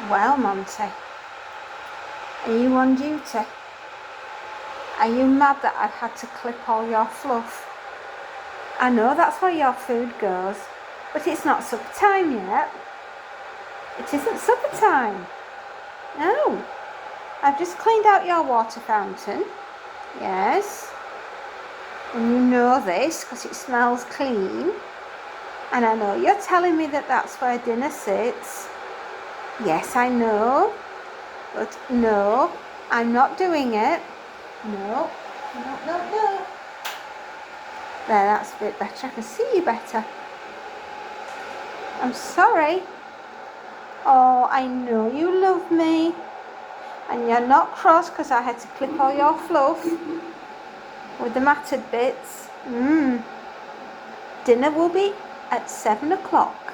Well, Monty, are you on duty? Are you mad that I've had to clip all your fluff? I know that's where your food goes, but it's not supper time yet. It isn't supper time. No. I've just cleaned out your water fountain. Yes. And you know this because it smells clean. And I know you're telling me that that's where dinner sits. Yes, I know. But no, I'm not doing it. No. There, that's a bit better. I can see you better. I'm sorry. Oh, I know you love me. And you're not cross because I had to clip all your fluff with the matted bits. Dinner will be at 7 o'clock.